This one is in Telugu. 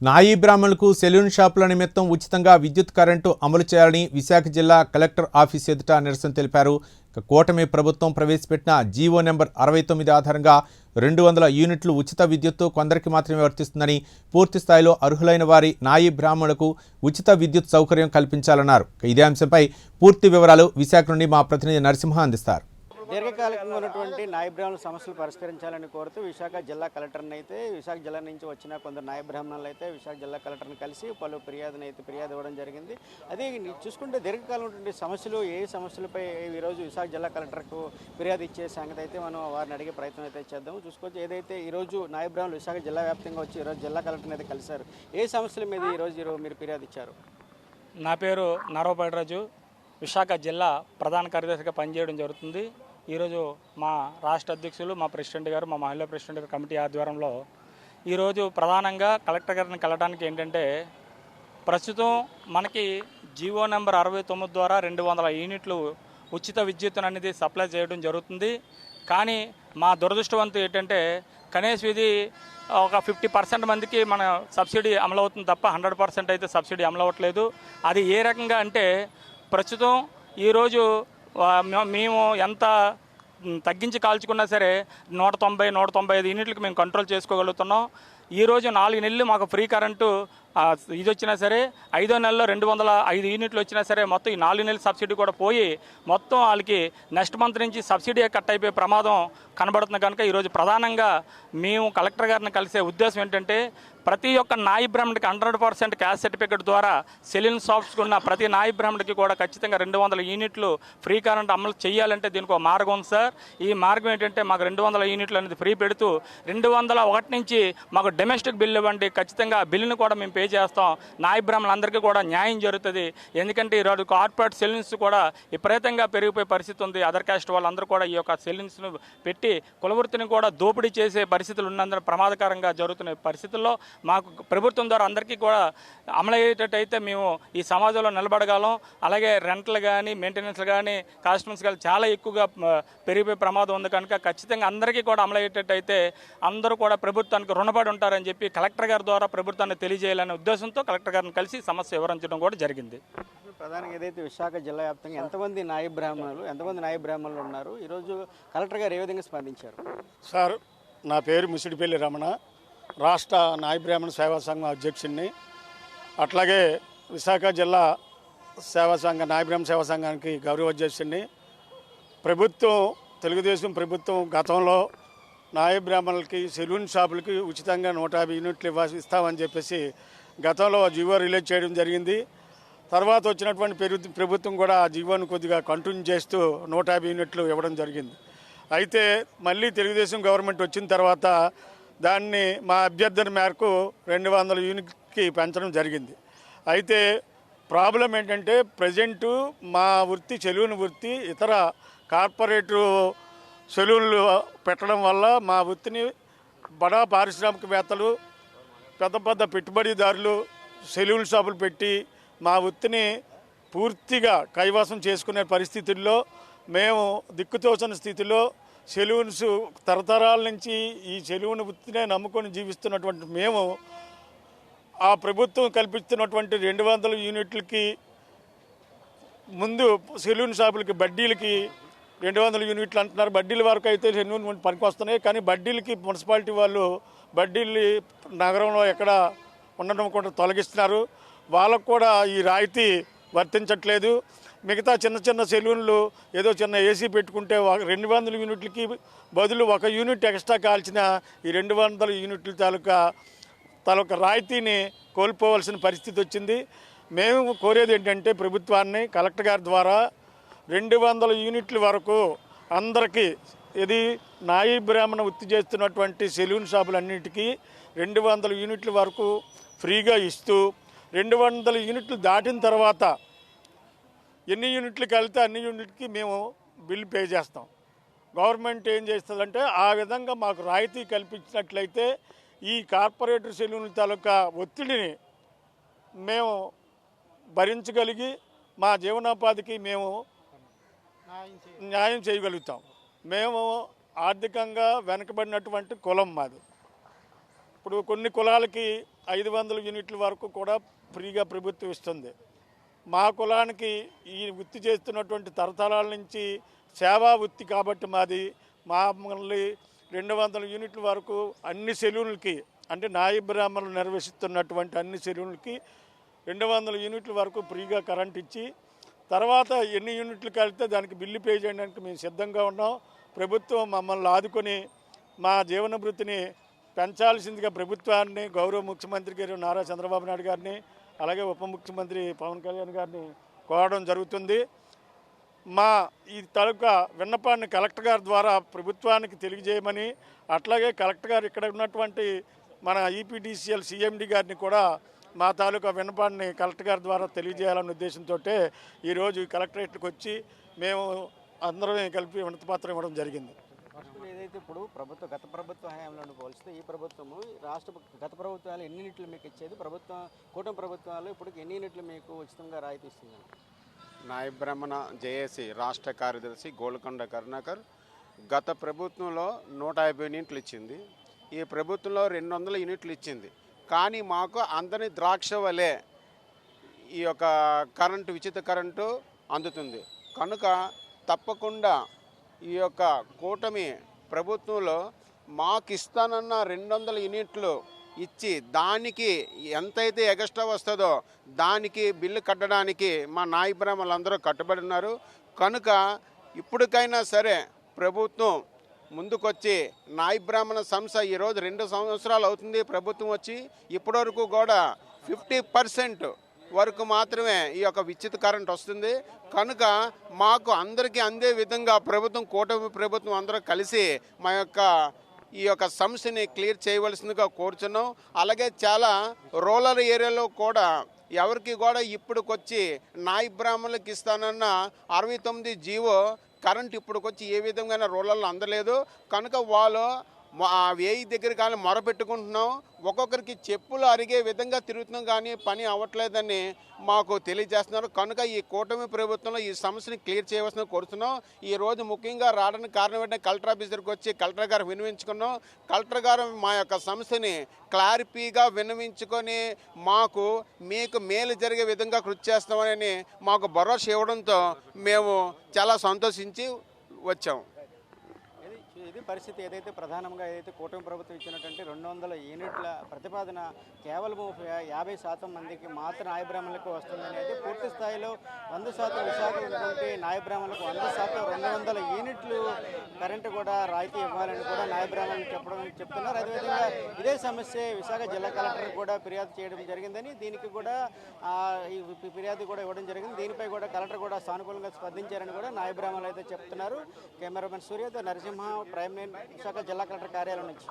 నాయీ బ్రాహ్మణులకు సెలూన్ షాపుల నిమిత్తం ఉచితంగా విద్యుత్ కరెంటు అమలు చేయాలని విశాఖ జిల్లా కలెక్టర్ ఆఫీస్ ఎదుట నిరసన తెలిపారు. కూటమి ప్రభుత్వం ప్రవేశపెట్టిన జీవో నెంబర్ 69 ఆధారంగా 200 యూనిట్లు ఉచిత విద్యుత్తు కొందరికి మాత్రమే వర్తిస్తుందని, పూర్తి స్థాయిలో అర్హులైన వారి నాయీ బ్రాహ్మణులకు ఉచిత విద్యుత్ సౌకర్యం కల్పించాలన్నారు. ఇదే అంశంపై పూర్తి వివరాలు విశాఖ నుండి మా ప్రతినిధి నరసింహ అందిస్తారు. దీర్ఘకాలికంగా ఉన్నటువంటి నాయ బ్రాహ్మణుల సమస్యలు పరిష్కరించాలని కోరుతూ విశాఖ జిల్లా కలెక్టర్ని అయితే విశాఖ జిల్లా నుంచి వచ్చిన కొందరు నాయ బ్రాహ్మణులు అయితే విశాఖ జిల్లా కలెక్టర్ని కలిసి పలు ఫిర్యాదు ఇవ్వడం జరిగింది. అదే చూసుకుంటే దీర్ఘకాలం ఉన్నటువంటి సమస్యలు ఏ సమస్యలపై ఈరోజు విశాఖ జిల్లా కలెక్టర్కు ఫిర్యాదు ఇచ్చే సంగతి అయితే మనం వారిని అడిగే ప్రయత్నం అయితే చేద్దాము. చూసుకోవచ్చు ఏదైతే ఈరోజు నాయ బ్రాహ్మణులు విశాఖ జిల్లా వ్యాప్తంగా వచ్చి ఈరోజు జిల్లా కలెక్టర్ని అయితే కలిశారు. ఏ సమస్యల మీద ఈరోజు మీరు ఫిర్యాదు ఇచ్చారు? నా పేరు నారవపేటరాజు, విశాఖ జిల్లా ప్రధాన కార్యదర్శిగా పనిచేయడం జరుగుతుంది. ఈరోజు మా రాష్ట్ర అధ్యక్షులు, మా ప్రెసిడెంట్ గారు, మా మహిళా ప్రెసిడెంట్ గారు కమిటీ ఆధ్వర్యంలో ఈరోజు ప్రధానంగా కలెక్టర్ గారిని కలవడానికి ఏంటంటే, ప్రస్తుతం మనకి జీవో నెంబర్ 69 ద్వారా 200 యూనిట్లు ఉచిత విద్యుత్ అనేది సప్లై చేయడం జరుగుతుంది. కానీ మా దురదృష్టవంతం ఏంటంటే, కనీసం ఇది ఒక 50% మందికి మన సబ్సిడీ అమలవుతుంది తప్ప 100% అయితే సబ్సిడీ అమలవట్లేదు. అది ఏ రకంగా అంటే, ప్రస్తుతం ఈరోజు మేము ఎంత తగ్గించి కాల్చుకున్నా సరే 190-195 యూనిట్లకు మేము కంట్రోల్ చేసుకోగలుగుతున్నాం. ఈరోజు 4 నెలలు మాకు ఫ్రీ కరెంటు ఇది వచ్చినా సరే, 5వ నెలలో 205 యూనిట్లు వచ్చినా సరే, మొత్తం ఈ 4 నెలల సబ్సిడీ కూడా పోయి మొత్తం వాళ్ళకి నెక్స్ట్ మంత్ నుంచి సబ్సిడీ కట్ అయిపోయే ప్రమాదం కనబడుతుంది. కనుక ఈరోజు ప్రధానంగా మేము కలెక్టర్ గారిని కలిసే ఉద్దేశం ఏంటంటే, ప్రతి ఒక్క నాయీ బ్రాహ్మణుడికి 100% క్యాస్ట్ సర్టిఫికేట్ ద్వారా సెలూన్ షాప్స్ ఉన్న ప్రతి నాయీ బ్రాహ్మణుడికి కూడా ఖచ్చితంగా 200 యూనిట్లు ఫ్రీ కరెంట్ అమలు చేయాలంటే దీనికి ఒక మార్గం ఉంది సార్. ఈ మార్గం ఏంటంటే, మాకు 200 యూనిట్లు అనేది ఫ్రీ పెడుతూ 201 నుంచి మాకు డొమెస్టిక్ బిల్లు ఇవ్వండి, ఖచ్చితంగా బిల్లును కూడా మేము పే చేస్తాం. నాయీ బ్రాహ్మణులందరికీ కూడా న్యాయం జరుగుతుంది. ఎందుకంటే ఈరోజు కార్పొరేట్ సెలూన్స్ కూడా విపరీతంగా పెరిగిపోయే పరిస్థితి ఉంది. అదర్ క్యాస్ట్ వాళ్ళందరూ కూడా ఈ యొక్క సెలూన్స్ను పెట్టి కులవృత్తిని కూడా దోపిడీ చేసే పరిస్థితులు ఉన్నందున ప్రమాదకరంగా జరుగుతున్న పరిస్థితుల్లో మాకు ప్రభుత్వం ద్వారా అందరికీ కూడా అమలయ్యేటట్టయితే మేము ఈ సమాజంలో నిలబడగలం. అలాగే రెంట్లు కానీ, మెయింటెనెన్స్ కానీ, కాస్ట్యూమ్స్ కానీ చాలా ఎక్కువగా పెరిగిపోయే ప్రమాదం ఉంది. కనుక ఖచ్చితంగా అందరికీ కూడా అమలయ్యేటట్టయితే అందరూ కూడా ప్రభుత్వానికి రుణపడి ఉంటారని చెప్పి కలెక్టర్ గారి ద్వారా ప్రభుత్వాన్ని తెలియజేయాలనే ఉద్దేశంతో కలెక్టర్ గారిని కలిసి సమస్య వివరించడం కూడా జరిగింది. ప్రధానంగా ఏదైతే విశాఖ జిల్లా వ్యాప్తంగా ఎంతమంది నాయీ బ్రాహ్మణులు ఉన్నారు, ఈరోజు కలెక్టర్ గారు ఏ విధంగా స్పందించారు? సార్, నా పేరు ముసిడిపల్లి రమణ, రాష్ట్ర నాయీ బ్రాహ్మణ సేవా సంఘం అధ్యక్షుడిని. అట్లాగే విశాఖ జిల్లా సేవా సంఘ నాయీ బ్రాహ్మణ సేవా సంఘానికి గౌరవ అధ్యక్షుడిని. తెలుగుదేశం ప్రభుత్వం గతంలో నాయీ బ్రాహ్మణులకి సెలూన్ షాపులకి ఉచితంగా 150 యూనిట్లు ఇస్తామని చెప్పేసి గతంలో జీవో రిలీజ్ చేయడం జరిగింది. తర్వాత వచ్చినటువంటి ప్రభుత్వం కూడా ఆ జీవోను కొద్దిగా కంటిన్యూ చేస్తూ 150 యూనిట్లు ఇవ్వడం జరిగింది. అయితే మళ్ళీ తెలుగుదేశం గవర్నమెంట్ వచ్చిన తర్వాత దాన్ని మా అభ్యర్థన మేరకు 200 యూనిట్కి పెంచడం జరిగింది. అయితే ప్రాబ్లం ఏంటంటే, ప్రజెంటు మా వృత్తి సెలూన్ వృత్తి ఇతర కార్పొరేటు సెలూన్లు పెట్టడం వల్ల మా వృత్తిని బడా పారిశ్రామికవేత్తలు, పెద్ద పెద్ద పెట్టుబడిదారులు సెలూన్ షాపులు పెట్టి మా వృత్తిని పూర్తిగా కైవసం చేసుకునే పరిస్థితుల్లో మేము దిక్కుతోచని స్థితిలో సెలూన్స్ తరతరాల నుంచి ఈ సెలూన్ వృత్తినే నమ్ముకొని జీవిస్తున్నటువంటి మేము ఆ ప్రభుత్వం కల్పిస్తున్నటువంటి 200 యూనిట్లకి ముందు సెలూన్ షాపులకి బడ్డీలకి 200 యూనిట్లు అంటున్నారు. బడ్డీల వరకు అయితే సెలూన్ పనికి వస్తున్నాయి, కానీ బడ్డీలకి మున్సిపాలిటీ వాళ్ళు బడ్డీలు నగరంలో ఎక్కడ ఉండడం కూడా తొలగిస్తున్నారు. వాళ్ళకు కూడా ఈ రాయితీ వర్తించట్లేదు. మిగతా చిన్న చిన్న సెలూన్లు ఏదో చిన్న ఏసీ పెట్టుకుంటే 200 యూనిట్లకి బదులు 1 యూనిట్ ఎక్స్ట్రా కాల్చిన ఈ 200 యూనిట్ల తాలూకా రాయితీని కోల్పోవలసిన పరిస్థితి వచ్చింది. మేము కోరేది ఏంటంటే, ప్రభుత్వాన్ని కలెక్టర్ గారి ద్వారా 200 యూనిట్ల వరకు అందరికీ, ఇది నాయీ బ్రాహ్మణ వృత్తి చేస్తున్నటువంటి సెలూన్ షాపులన్నింటికీ 200 యూనిట్ల వరకు ఫ్రీగా ఇస్తూ, 200 యూనిట్లు దాటిన తర్వాత ఎన్ని యూనిట్లు కలితే అన్ని యూనిట్కి మేము బిల్ పే చేస్తాం. గవర్నమెంట్ ఏం చేస్తుందంటే, ఆ విధంగా మాకు రాయితీ కల్పించినట్లయితే ఈ కార్పొరేటర్ సెలూన్ల తాలూకా ఒత్తిడిని మేము భరించగలిగి మా జీవనోపాధికి మేము న్యాయం చేయగలుగుతాం. మేము ఆర్థికంగా వెనకబడినటువంటి కులం మాది. ఇప్పుడు కొన్ని కులాలకి 500 యూనిట్ల వరకు కూడా ఫ్రీగా ప్రభుత్వం ఇస్తుంది. మా కులానికి ఈ వృత్తి చేస్తున్నటువంటి తరతరాల నుంచి సేవా వృత్తి కాబట్టి మమ్మల్ని 200 యూనిట్ల వరకు అన్ని సెలూన్లకి, అంటే నాయి బ్రాహ్మణులు నిర్వహిస్తున్నటువంటి అన్ని సెలూన్లకి 200 యూనిట్ల వరకు ఫ్రీగా కరెంట్ ఇచ్చి, తర్వాత ఎన్ని యూనిట్లు కలిపితే దానికి బిల్లు పే చేయడానికి మేము సిద్ధంగా ఉన్నాం. ప్రభుత్వం మమ్మల్ని ఆదుకొని మా జీవన వృత్తిని పెంచాల్సిందిగా ప్రభుత్వాన్ని, గౌరవ ముఖ్యమంత్రి గారు నారా చంద్రబాబు నాయుడు గారిని, అలాగే ఉప ముఖ్యమంత్రి పవన్ కళ్యాణ్ గారిని కోరడం జరుగుతుంది. మా ఈ తాలూకా విన్నపాన్ని కలెక్టర్ గారి ద్వారా ప్రభుత్వానికి తెలియజేయమని, అట్లాగే కలెక్టర్ గారు ఇక్కడ ఉన్నటువంటి మన ఈపీడీసీఎల్ సిఎండి గారిని కూడా మా తాలూకా విన్నపాన్ని కలెక్టర్ గారి ద్వారా తెలియజేయాలనే ఉద్దేశంతో ఈరోజు కలెక్టరేట్కి వచ్చి మేము అందరం కలిపి వినతిపత్రం ఇవ్వడం జరిగింది. ఏదైతే ఇప్పుడు గత ప్రభుత్వ హయాంలో పోలిస్తే ఈ ప్రభుత్వము గత ప్రభుత్వాలు ఎన్ని యూనిట్లు మీకు ఇచ్చేది, కూటమి ప్రభుత్వాలు ఇప్పుడు ఎన్ని యూనిట్లు మీకు ఉచితంగా రాయితీ ఇస్తుంది? నాయ బ్రాహ్మణ జేఏసీ రాష్ట్ర కార్యదర్శి గోల్కొండ కరుణాకర్. గత ప్రభుత్వంలో 150 యూనిట్లు ఇచ్చింది. ఈ ప్రభుత్వంలో 200 యూనిట్లు ఇచ్చింది. కానీ మాకు అందరి ద్రాక్ష వలె ఈ యొక్క కరెంటు, ఉచిత కరెంటు అందుతుంది. కనుక తప్పకుండా ఈ యొక్క కూటమి ప్రభుత్వంలో మాకు ఇస్తానన్న 200 యూనిట్లు ఇచ్చి దానికి ఎంతైతే ఎక్స్ట్రా వస్తుందో దానికి బిల్లు కట్టడానికి మా నాయ బ్రాహ్మణులందరూ కట్టుబడి ఉన్నారు. కనుక ఇప్పటికైనా సరే ప్రభుత్వం ముందుకొచ్చి నాయ బ్రాహ్మణ సంస్థ ఈరోజు 2 సంవత్సరాలు అవుతుంది ప్రభుత్వం వచ్చి, ఇప్పటివరకు కూడా 50% వరకు మాత్రమే ఈ యొక్క విద్యుత్ కరెంట్ వస్తుంది. కనుక మాకు అందరికీ అందే విధంగా ప్రభుత్వం, కూటమి ప్రభుత్వం అందరూ కలిసి మా యొక్క ఈ యొక్క సమస్యని క్లియర్ చేయవలసిందిగా కోరుచున్నాం. అలాగే చాలా రూరల్ ఏరియాలో కూడా ఎవరికి కూడా ఇప్పుడుకొచ్చి నాయ బ్రాహ్మణులకు ఇస్తానన్న 69 జీవో కరెంట్ ఇప్పుడుకొచ్చి ఏ విధంగా రూరల్లో అందలేదు. కనుక వాళ్ళు వేయి దగ్గర కానీ మొరపెట్టుకుంటున్నాం. ఒక్కొక్కరికి చెప్పులు అరిగే విధంగా తిరుగుతున్నాం, కానీ పని అవ్వట్లేదని మాకు తెలియజేస్తున్నారు. కనుక ఈ కూటమి ప్రభుత్వంలో ఈ సమస్యని క్లియర్ చేయవలసిన కోరుతున్నాం. ఈరోజు ముఖ్యంగా రావడానికి కారణం ఏంటంటే కలెక్టర్ ఆఫీస్ దగ్గరికి వచ్చి కలెక్టర్ గారు విన్నవించుకున్నాం. కలెక్టర్ గారు మా యొక్క సమస్యని క్లారిటీగా విన్నవించుకొని మీకు మేలు జరిగే విధంగా కృషి చేస్తామని మాకు భరోసా ఇవ్వడంతో మేము చాలా సంతోషించి వచ్చాం. ఇది పరిస్థితి. ఏదైతే ప్రధానంగా కూటమి ప్రభుత్వం ఇచ్చినటువంటి 200 యూనిట్ల ప్రతిపాదన కేవలం 50% మందికి మాత్రం నాయ బ్రాహ్మణులకు వస్తుంది అనేది, పూర్తి స్థాయిలో 100% విశాఖ ఉన్నటువంటి నాయ బ్రాహ్మణులకు 100% 200 యూనిట్లు కరెంటు కూడా రాయితీ ఇవ్వాలని కూడా నాయ బ్రాహ్మణులు చెప్తున్నారు. అదేవిధంగా ఇదే సమస్య విశాఖ జిల్లా కలెక్టర్ కూడా ఫిర్యాదు చేయడం జరిగిందని, దీనికి కూడా ఈ ఫిర్యాదు కూడా ఇవ్వడం జరిగింది. దీనిపై కూడా కలెక్టర్ కూడా సానుకూలంగా స్పందించారని కూడా నాయ బ్రాహ్మణులు అయితే చెప్తున్నారు. కెమెరామెన్ సూర్యతో నరసింహ, ప్రైమ్ 9 విశాఖ జిల్లా కలెక్టర్ కార్యాలయం నుంచి.